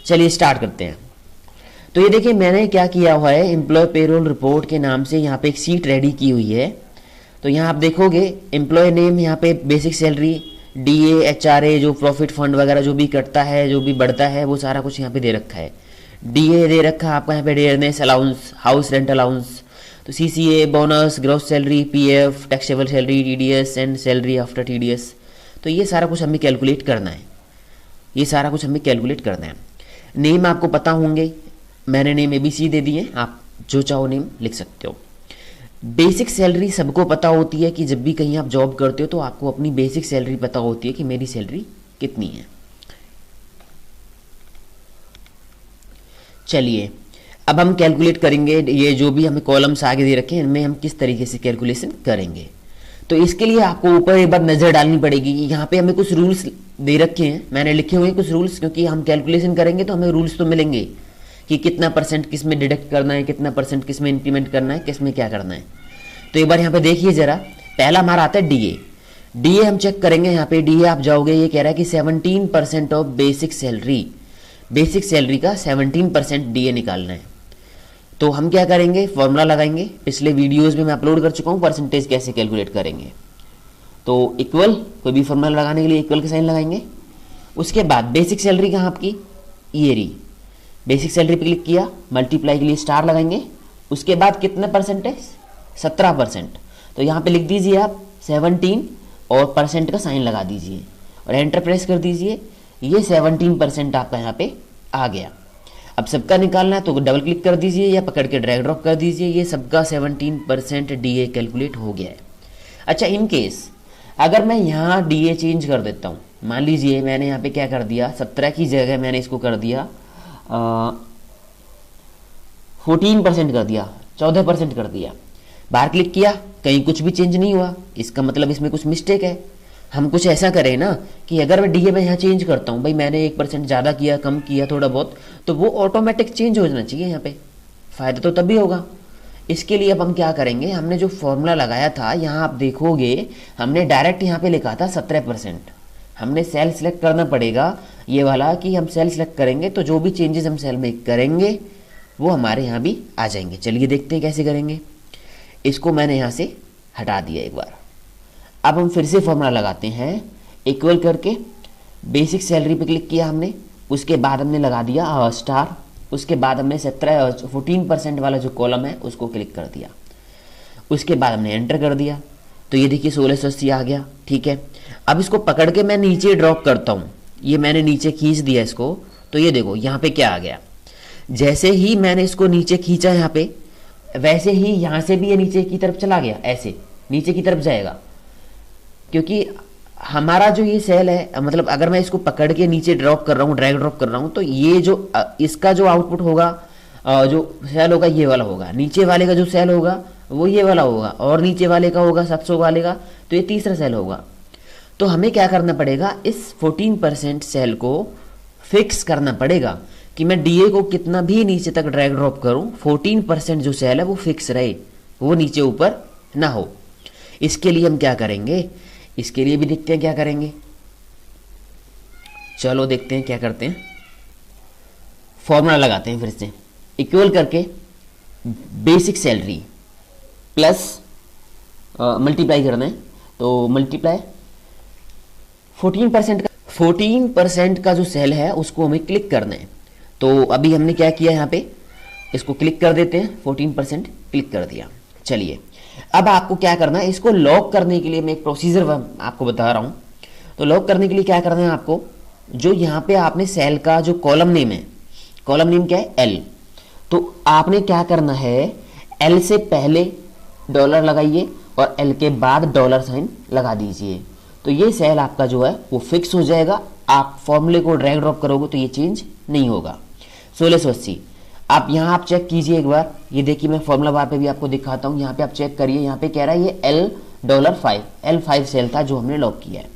चलिए स्टार्ट करते हैं। तो ये देखिए मैंने क्या किया हुआ है, एम्प्लॉय पेरोल रिपोर्ट के नाम से यहाँ पे एक सीट रेडी की हुई है। तो यहाँ आप देखोगे एम्प्लॉय नेम, यहाँ पे बेसिक सैलरी, डीए, एचआरए, जो प्रॉफिट फंड वगैरह जो भी कटता है, जो भी बढ़ता है, वो सारा कुछ यहाँ पे दे रखा है। डीए दे रखा है आपका यहाँ पे dearness allowance, house rent allowance, तो CCA, bonus, gross salary, PF, taxable salary, TDS and salary after TDS. तो ये सारा कुछ हमें कैलकुलेट करना है, ये सारा कुछ हमें कैलकुलेट करना है। नेम आपको पता होंगे, मैंने नेम एबीसी दे दिए, आप जो चाहो नेम लिख सकते हो। बेसिक सैलरी सबको पता होती है कि जब भी कहीं आप जॉब करते हो तो आपको अपनी बेसिक सैलरी पता होती है कि मेरी सैलरी कितनी है। चलिए अब हम कैलकुलेट करेंगे, ये जो भी हमें कॉलम्स आगे दे रखे हैं इनमें हम किस तरीके से कैलकुलेशन करेंगे। तो इसके लिए आपको ऊपर एक बार नज़र डालनी पड़ेगी कि यहाँ पे हमें कुछ रूल्स दे रखे हैं, मैंने लिखे हुए हैं कुछ रूल्स, क्योंकि हम कैलकुलेशन करेंगे तो हमें रूल्स तो मिलेंगे कि कितना परसेंट किस में डिडक्ट करना है, कितना परसेंट किस में इंप्लीमेंट करना है, किस में क्या करना है। तो एक बार यहाँ पे देखिए ज़रा, पहला हमारा आता है डीए। डीए हम चेक करेंगे, यहाँ पे डीए आप जाओगे, ये कह रहा है कि 17% of basic salary, basic salary का 17% डीए निकालना है। तो हम क्या करेंगे, फॉर्मूला लगाएंगे, पिछले वीडियोस में मैं अपलोड कर चुका हूँ परसेंटेज कैसे कैलकुलेट करेंगे। तो इक्वल, कोई भी फॉर्मूला लगाने के लिए इक्वल के साइन लगाएंगे। उसके बाद बेसिक सैलरी कहाँ आपकी, ये रही, बेसिक सैलरी पे क्लिक किया, मल्टीप्लाई के लिए स्टार लगाएंगे। उसके बाद कितना परसेंट है, 17%। तो यहाँ पे लिख दीजिए आप 17 और परसेंट का साइन लगा दीजिए और एंटर प्रेस कर दीजिए। ये 17% आपका यहाँ पे आ गया। अब सबका निकालना है तो डबल क्लिक कर दीजिए या पकड़ के ड्रैग ड्रॉप कर दीजिए, ये सबका 17% डीए कैलकुलेट हो गया है। अच्छा, इन केस अगर मैं यहाँ डीए चेंज कर देता हूँ, मान लीजिए मैंने यहाँ पे क्या कर दिया, 17 की जगह मैंने इसको कर दिया 14% कर दिया, 14% कर दिया, बाहर क्लिक किया, कहीं कुछ भी चेंज नहीं हुआ, इसका मतलब इसमें कुछ मिस्टेक है। हम कुछ ऐसा करें ना कि अगर मैं डीए में यहाँ चेंज करता हूँ, भाई मैंने 1% ज़्यादा किया, कम किया थोड़ा बहुत, तो वो ऑटोमेटिक चेंज हो जाना चाहिए, यहाँ पे फ़ायदा तो तभी होगा। इसके लिए अब हम क्या करेंगे, हमने जो फॉर्मूला लगाया था, यहाँ आप देखोगे हमने डायरेक्ट यहाँ पे लिखा था 17%। हमने सेल सिलेक्ट करना पड़ेगा ये वाला, कि हम सेल सिलेक्ट करेंगे तो जो भी चेंजेस हम सेल में करेंगे वो हमारे यहाँ भी आ जाएंगे। चलिए देखते हैं कैसे करेंगे। इसको मैंने यहाँ से हटा दिया एक बार। अब हम फिर से फॉर्मूला लगाते हैं, इक्वल करके बेसिक सैलरी पे क्लिक किया हमने, उसके बाद हमने लगा दिया स्टार, उसके बाद हमने 14% वाला जो कॉलम है उसको क्लिक कर दिया, उसके बाद हमने एंटर कर दिया। तो ये देखिए 1680 आ गया, ठीक है। अब इसको पकड़ के मैं नीचे ड्रॉप करता हूँ, ये मैंने नीचे खींच दिया इसको, तो ये देखो यहाँ पे क्या आ गया। जैसे ही मैंने इसको नीचे खींचा यहाँ पे, वैसे ही यहाँ से भी ये नीचे की तरफ चला गया, ऐसे नीचे की तरफ जाएगा, क्योंकि हमारा जो ये सेल है, मतलब अगर मैं इसको पकड़ के नीचे ड्रॉप कर रहा हूँ, ड्रैग ड्रॉप कर रहा हूँ, तो ये जो इसका जो आउटपुट होगा, जो सेल होगा ये वाला होगा, नीचे वाले का जो सेल होगा वो ये वाला होगा, और नीचे वाले का होगा 700 वाले का, तो ये तीसरा सेल होगा। तो हमें क्या करना पड़ेगा, इस 14% सेल को फिक्स करना पड़ेगा कि मैं डीए को कितना भी नीचे तक ड्रैग ड्रॉप करूं, 14% जो सेल है वो फिक्स रहे, वो नीचे ऊपर ना हो। इसके लिए हम क्या करेंगे, इसके लिए भी देखते हैं क्या करेंगे। चलो देखते हैं क्या करते हैं। फॉर्मूला लगाते हैं फिर से, इक्वल करके बेसिक सैलरी प्लस मल्टीप्लाई करना है, तो मल्टीप्लाई 14% का जो सेल है उसको हमें क्लिक करना है। तो अभी हमने क्या किया, यहाँ पे इसको क्लिक कर देते हैं, 14% क्लिक कर दिया। चलिए अब आपको क्या करना है, इसको लॉक करने के लिए मैं एक प्रोसीजर आपको बता रहा हूँ। तो लॉक करने के लिए क्या करना है आपको, जो यहाँ पे आपने सेल का जो कॉलम नेम है, कॉलम नेम क्या है, एल, तो आपने क्या करना है, एल से पहले डॉलर लगाइए और एल के बाद डॉलर साइन लगा दीजिए। तो ये सेल आपका जो है वो फिक्स हो जाएगा। आप फॉर्मूले को ड्रैग ड्रॉप करोगे तो ये चेंज नहीं होगा। 1680 आप यहाँ आप चेक कीजिए एक बार, ये देखिए मैं फॉर्मूला बार पे भी आपको दिखाता हूँ, यहाँ पे आप चेक करिए, यहाँ पे कह रहा है ये L5 सेल था जो हमने लॉक किया है।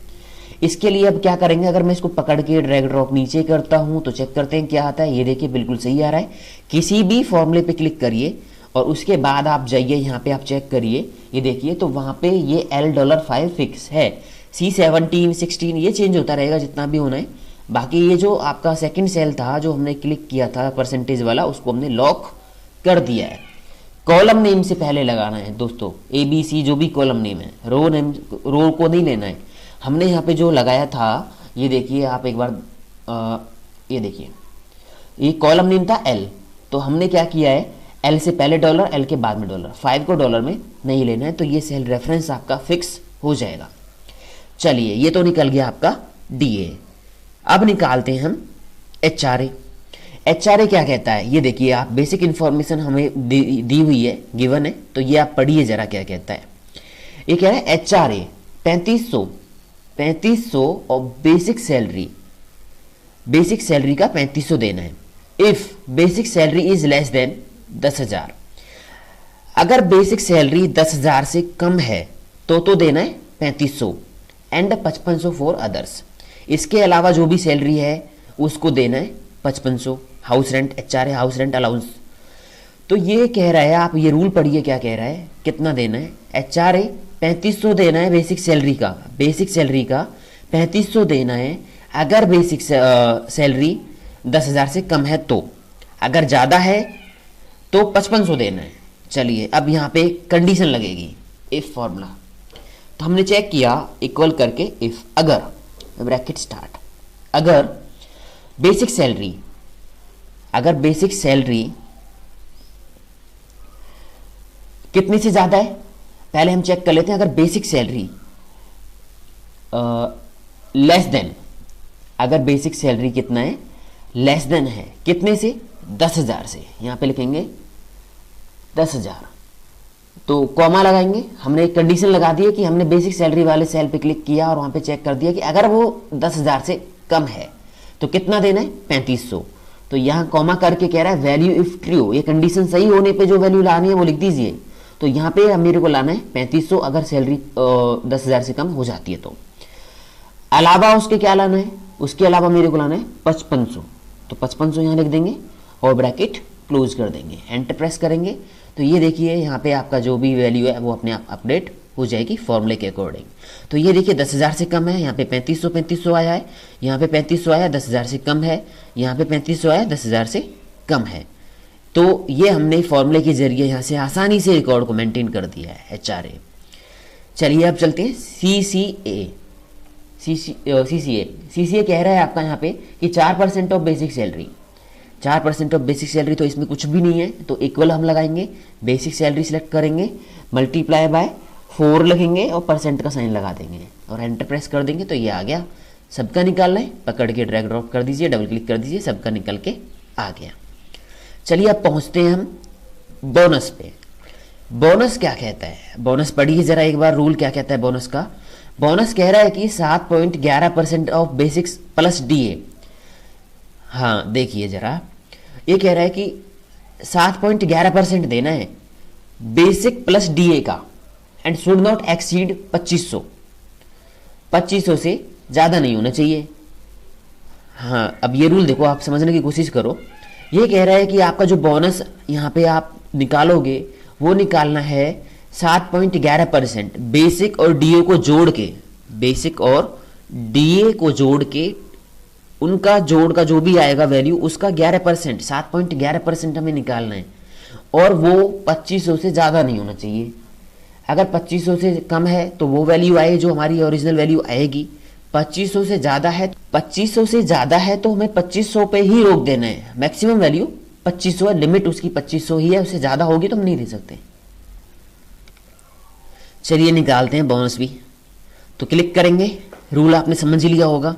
इसके लिए अब क्या करेंगे, अगर मैं इसको पकड़ के ड्रैग ड्रॉप नीचे करता हूँ तो चेक करते हैं क्या आता है। ये देखिए बिल्कुल सही आ रहा है। किसी भी फॉर्मूले पे क्लिक करिए और उसके बाद आप जाइए यहाँ पे आप चेक करिए, ये देखिए तो वहाँ पे ये $5 फिक्स है। C17 16 ये चेंज होता रहेगा जितना भी होना है, बाकी ये जो आपका सेकंड सेल था जो हमने क्लिक किया था परसेंटेज वाला, उसको हमने लॉक कर दिया है। कॉलम नेम से पहले लगाना है दोस्तों, ए बी सी जो भी कॉलम नेम है, रो नेम रो को नहीं लेना है। हमने यहाँ पे जो लगाया था, ये देखिए आप एक बार ये देखिए, ये कॉलम नेम था एल, तो हमने क्या किया है, एल से पहले डॉलर, एल के बाद में डॉलर, 5 को डॉलर में नहीं लेना है, तो ये सेल रेफरेंस आपका फिक्स हो जाएगा। चलिए ये तो निकल गया आपका डीए। अब निकालते हैं हम एचआरए। एचआरए क्या कहता है, ये देखिए आप, बेसिक इंफॉर्मेशन हमें दी हुई है, गिवन है, तो ये आप पढ़िए जरा क्या कहता है। ये कह रहा है एचआरए 3500 और बेसिक सैलरी का 3500 देना है। If basic salary is less than 10,000, अगर बेसिक सैलरी 10,000 से कम है तो देना है 3500 एंड 5500 फॉर अदर्स। इसके अलावा जो भी सैलरी है उसको देना है 5500। House rent, HRA house rent allowance. तो ये कह रहा है, आप ये रूल पढ़िए क्या कह रहा है, कितना देना है, एचआरए 3500 देना है बेसिक सैलरी का 3500 देना है अगर बेसिक सैलरी 10,000 से कम है, तो अगर ज़्यादा है तो 5500 देना है। चलिए अब यहाँ पे कंडीशन लगेगी, इफ फॉर्मूला, तो हमने चेक किया इक्वल करके, इफ अगर, ब्रैकेट स्टार्ट, अगर बेसिक सैलरी कितने से ज़्यादा है, पहले हम चेक कर लेते हैं। अगर बेसिक सैलरी लेस देन, अगर बेसिक सैलरी कितना है, लेस देन है कितने से, 10,000 से, यहाँ पे लिखेंगे 10,000, तो कॉमा लगाएंगे। हमने एक कंडीशन लगा दी है कि हमने बेसिक सैलरी वाले सेल पे क्लिक किया और वहाँ पे चेक कर दिया कि अगर वो 10,000 से कम है तो कितना देना है, 3500। तो यहाँ कॉमा करके कह रहा है वैल्यू इफ ट्रू, ये कंडीशन सही होने पे जो वैल्यू लानी है वो लिख दीजिए। तो यहाँ पे मेरे को लाना है 3500 अगर सैलरी 10,000 से कम हो जाती है तो। अलावा उसके क्या लाना है, उसके अलावा मेरे को लाना है 5500, तो 5500 यहाँ लिख देंगे और ब्रैकेट क्लोज कर देंगे, एंटर प्रेस करेंगे। तो ये देखिए यहाँ पे आपका जो भी वैल्यू है वो अपने आप अपडेट हो जाएगी फॉर्मूले के अकॉर्डिंग। तो ये देखिए 10,000 से कम है, यहाँ पे 3500 आया है, यहाँ पे 3500 आया 10,000 से कम है, यहाँ पे 3500 आया 10,000 से कम है। तो ये हमने फॉर्मूले के जरिए यहाँ से आसानी से रिकॉर्ड को मेंटेन कर दिया है एचआरए। चलिए अब चलते हैं सीसीए। सीसीए कह रहा है आपका यहाँ पे कि 4% of basic salary, 4% of basic salary, तो इसमें कुछ भी नहीं है, तो इक्वल हम लगाएंगे, बेसिक सैलरी सेलेक्ट करेंगे, मल्टीप्लाई बाय 4 लिखेंगे और परसेंट का साइन लगा देंगे और एंटर प्रेस कर देंगे। तो ये आ गया, सबका निकालना है, पकड़ के ड्रैग ड्रॉप कर दीजिए, डबल क्लिक कर दीजिए, सबका निकल के आ गया। चलिए अब पहुंचते हैं हम बोनस पे। बोनस क्या कहता है, बोनस पढ़िए जरा एक बार, रूल क्या कहता है बोनस का। बोनस कह रहा है कि 7.11% ऑफ बेसिक्स प्लस डीए। हाँ देखिए जरा, ये कह रहा है कि 7.11% देना है बेसिक प्लस डीए का, एंड शुड नॉट एक्सीड 2500 से ज़्यादा नहीं होना चाहिए। हाँ अब ये रूल देखो, आप समझने की कोशिश करो। ये कह रहा है कि आपका जो बोनस यहाँ पे आप निकालोगे वो निकालना है 7.11% बेसिक और डीए को जोड़ के, बेसिक और डीए को जोड़ के, उनका जोड़ का जो भी आएगा वैल्यू उसका 11%, 7.11% हमें निकालना है, और वो 2500 से ज़्यादा नहीं होना चाहिए। अगर 2500 से कम है तो वो वैल्यू आए जो हमारी ओरिजिनल वैल्यू आएगी, 2500 से ज़्यादा है, 2500 से ज़्यादा है तो हमें 2500 पे ही रोक देना है। मैक्सिमम वैल्यू 2500 है, लिमिट उसकी 2500 ही है, उससे ज़्यादा होगी तो हम नहीं दे सकते। चलिए निकालते हैं बोनस भी। तो क्लिक करेंगे, रूल आपने समझ लिया होगा,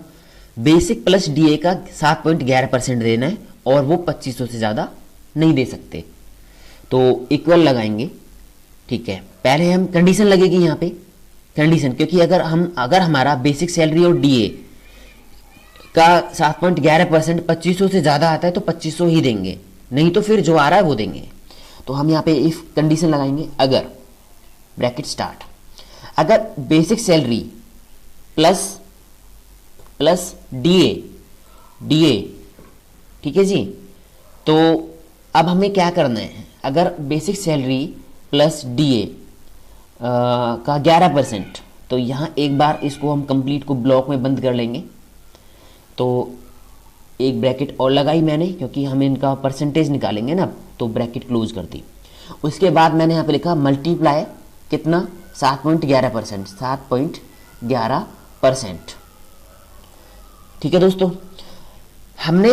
बेसिक प्लस डीए का 7.11% देना है और वो 2500 से ज़्यादा नहीं दे सकते, तो इक्वल लगाएंगे। ठीक है, पहले हम कंडीशन लगेगी यहाँ पे, कंडीशन, क्योंकि अगर हमारा बेसिक सैलरी और डीए का 7.11% 2500 से ज़्यादा आता है तो 2500 ही देंगे, नहीं तो फिर जो आ रहा है वो देंगे। तो हम यहाँ पे इफ कंडीशन लगाएंगे, अगर, ब्रैकेट स्टार्ट, अगर बेसिक सैलरी प्लस डीए, ठीक है जी। तो अब हमें क्या करना है, अगर बेसिक सैलरी प्लस डीए का 11%, तो यहाँ एक बार इसको हम कंप्लीट को ब्लॉक में बंद कर लेंगे। तो एक ब्रैकेट और लगाई मैंने, क्योंकि हम इनका परसेंटेज निकालेंगे ना, तो ब्रैकेट क्लोज कर दी। उसके बाद मैंने यहाँ पे लिखा मल्टीप्लाई कितना 7.11%, 7.11%। ठीक है दोस्तों, हमने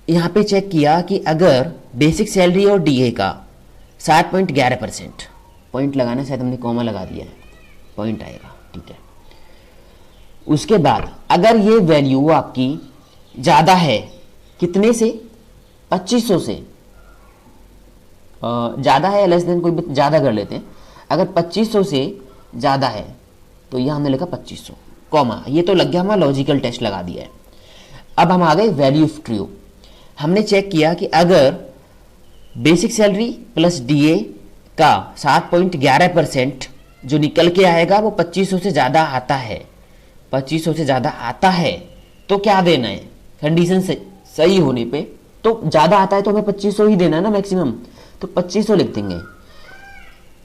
यहाँ पे चेक किया कि अगर बेसिक सैलरी और डीए का 7.11%, पॉइंट लगाना, शायद हमने कॉमा लगा दिया है, पॉइंट आएगा, ठीक है। उसके बाद अगर ये वैल्यू आपकी ज़्यादा है, कितने से, 2500 से, ज़्यादा है, लेस देन, कोई ज़्यादा कर लेते हैं। अगर 2500 से ज़्यादा है तो यह हमने लिखा 2500 कॉमा, ये तो लग गया हमारा लॉजिकल टेस्ट लगा दिया है। अब हम आ गए वैल्यू ऑफ ट्रू। हमने चेक किया कि अगर बेसिक सैलरी प्लस डीए का 7.11% जो निकल के आएगा वो 2500 से ज़्यादा आता है, 2500 से ज़्यादा आता है तो क्या देना है, कंडीशन सही होने पे तो ज़्यादा आता है तो हमें 2500 ही देना है ना मैक्सिमम, तो 2500 लिख देंगे।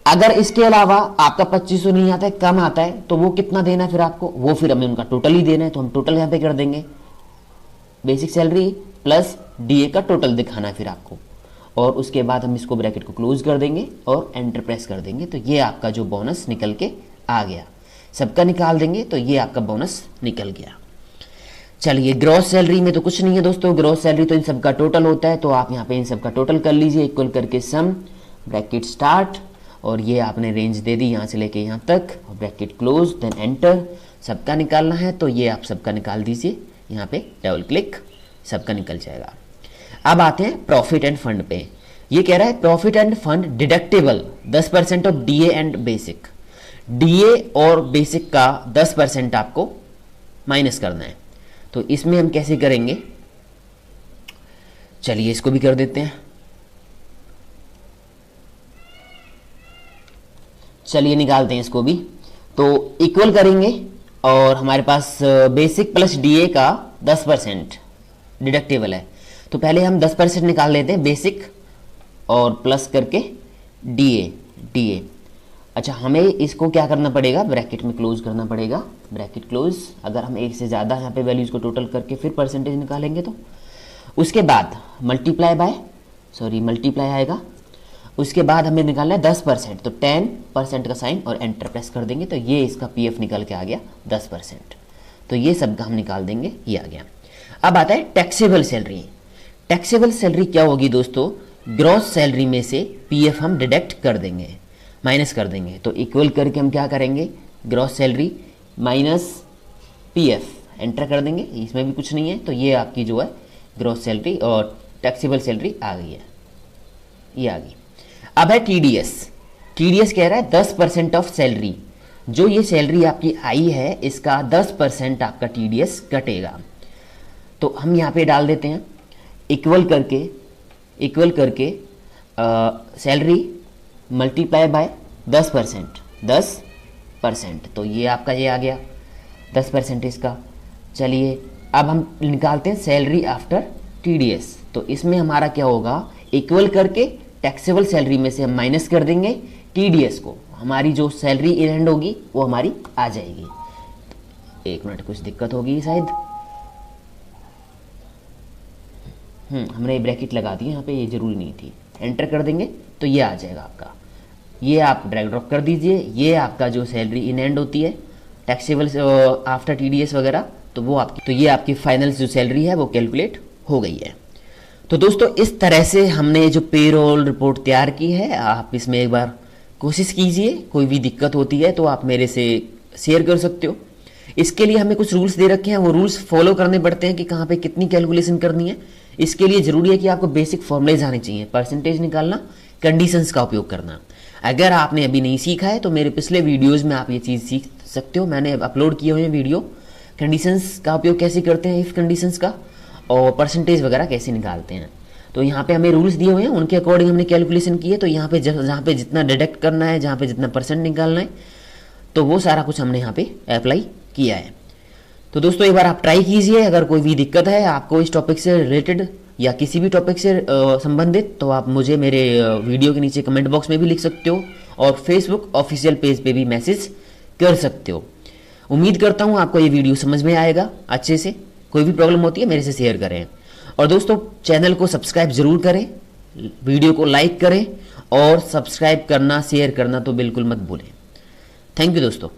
अगर इसके अलावा आपका 2500 नहीं आता है, कम आता है, तो वो कितना देना है फिर आपको, वो फिर हमें उनका टोटल ही देना है, तो हम टोटल यहाँ पे कर देंगे, बेसिक सैलरी प्लस डीए का टोटल दिखाना है फिर आपको, और उसके बाद हम इसको ब्रैकेट को क्लोज कर देंगे और एंटर प्रेस कर देंगे, तो ये आपका जो बोनस निकल के आ गया। सबका निकाल देंगे तो ये आपका बोनस निकल गया। चलिए, ग्रॉस सैलरी में तो कुछ नहीं है दोस्तों, ग्रॉस सैलरी तो इन सबका टोटल होता है, तो आप यहाँ पे इन सबका टोटल कर लीजिए, इक्वल करके सम, ब्रैकेट स्टार्ट, और ये आपने रेंज दे दी यहाँ से लेके यहाँ तक, ब्रैकेट क्लोज, देन एंटर। सबका निकालना है तो ये आप सबका निकाल दीजिए, यहाँ पे डबल क्लिक, सबका निकल जाएगा। अब आते हैं प्रॉफिट एंड फंड पे। ये कह रहा है profit end fund deductible 10% of DA and basic. DA और बेसिक का 10% आपको माइनस करना है, तो इसमें हम कैसे करेंगे, चलिए इसको भी कर देते हैं। चलिए निकालते हैं इसको भी, तो इक्वल करेंगे और हमारे पास बेसिक प्लस डीए का 10% डिडक्टेबल है, तो पहले हम 10% निकाल लेते हैं बेसिक और प्लस करके डीए। अच्छा, हमें इसको क्या करना पड़ेगा, ब्रैकेट में क्लोज करना पड़ेगा, ब्रैकेट क्लोज। अगर हम एक से ज़्यादा यहाँ पे वैल्यूज़ को टोटल करके फिर परसेंटेज निकालेंगे तो उसके बाद मल्टीप्लाई आएगा। उसके बाद हमें निकालना है 10%, तो 10% का साइन और एंटर प्रेस कर देंगे, तो ये इसका पीएफ निकल के आ गया 10%, तो ये सब का हम निकाल देंगे, ये आ गया। अब आता है टैक्सेबल सैलरी। टैक्सेबल सैलरी क्या होगी दोस्तों, ग्रॉस सैलरी में से पीएफ हम डिडक्ट कर देंगे, माइनस कर देंगे, तो इक्वल करके हम क्या करेंगे, gross salary minus PF, enter कर देंगे, इसमें भी कुछ नहीं है, तो ये आपकी जो है ग्रॉस सैलरी और टैक्सेबल सैलरी आ गई है, ये आ गई। अब है टीडीएस। टीडीएस कह रहा है 10% ऑफ सैलरी, जो ये सैलरी आपकी आई है इसका 10% आपका टीडीएस कटेगा, तो हम यहाँ पे डाल देते हैं इक्वल करके सैलरी मल्टीप्लाई बाय 10%, तो ये आपका ये आ गया 10% इसका। चलिए अब हम निकालते हैं सैलरी आफ्टर टीडीएस, तो इसमें हमारा क्या होगा, इक्वल करके टैक्सेबल सैलरी में से हम माइनस कर देंगे टीडीएस को, हमारी जो सैलरी इन हैंड होगी वो हमारी आ जाएगी। एक मिनट, कुछ दिक्कत होगी शायद, हमने ब्रैकेट लगा दी यहाँ पे, ये जरूरी नहीं थी, एंटर कर देंगे तो ये आ जाएगा आपका, ये आप ड्रैग ड्रॉप कर दीजिए, ये आपका जो सैलरी इन हैंड होती है टैक्सेबल आफ्टर टीडीएस वगैरह, तो वो आपकी, तो ये आपकी फाइनल जो सैलरी है वो कैलकुलेट हो गई है। तो दोस्तों इस तरह से हमने जो पेरोल रिपोर्ट तैयार की है, आप इसमें एक बार कोशिश कीजिए, कोई भी दिक्कत होती है तो आप मेरे से शेयर कर सकते हो। इसके लिए हमें कुछ रूल्स दे रखे हैं, वो रूल्स फॉलो करने पड़ते हैं कि कहाँ पे कितनी कैलकुलेशन करनी है। इसके लिए ज़रूरी है कि आपको बेसिक फॉर्मूलेज आने चाहिए, परसेंटेज निकालना, कंडीशंस का उपयोग करना। अगर आपने अभी नहीं सीखा है तो मेरे पिछले वीडियोज़ में आप ये चीज़ सीख सकते हो, मैंने अपलोड किए हुए हैं वीडियो, कंडीशंस का उपयोग कैसे करते हैं, इफ़ कंडीशंस का, और परसेंटेज वगैरह कैसे निकालते हैं। तो यहाँ पे हमें रूल्स दिए हुए हैं, उनके अकॉर्डिंग हमने कैलकुलेशन की है, तो यहाँ पे जहाँ पे जितना डिडक्ट करना है, जहाँ पे जितना परसेंट निकालना है, तो वो सारा कुछ हमने यहाँ पे अप्लाई किया है। तो दोस्तों एक बार आप ट्राई कीजिए, अगर कोई भी दिक्कत है आपको इस टॉपिक से रिलेटेड या किसी भी टॉपिक से संबंधित, तो आप मुझे मेरे वीडियो के नीचे कमेंट बॉक्स में भी लिख सकते हो और फेसबुक ऑफिशियल पेज पे भी मैसेज कर सकते हो। उम्मीद करता हूँ आपको ये वीडियो समझ में आएगा अच्छे से। कोई भी प्रॉब्लम होती है मेरे से शेयर करें। और दोस्तों चैनल को सब्सक्राइब जरूर करें, वीडियो को लाइक करें और सब्सक्राइब करना शेयर करना तो बिल्कुल मत भूलें। थैंक यू दोस्तों।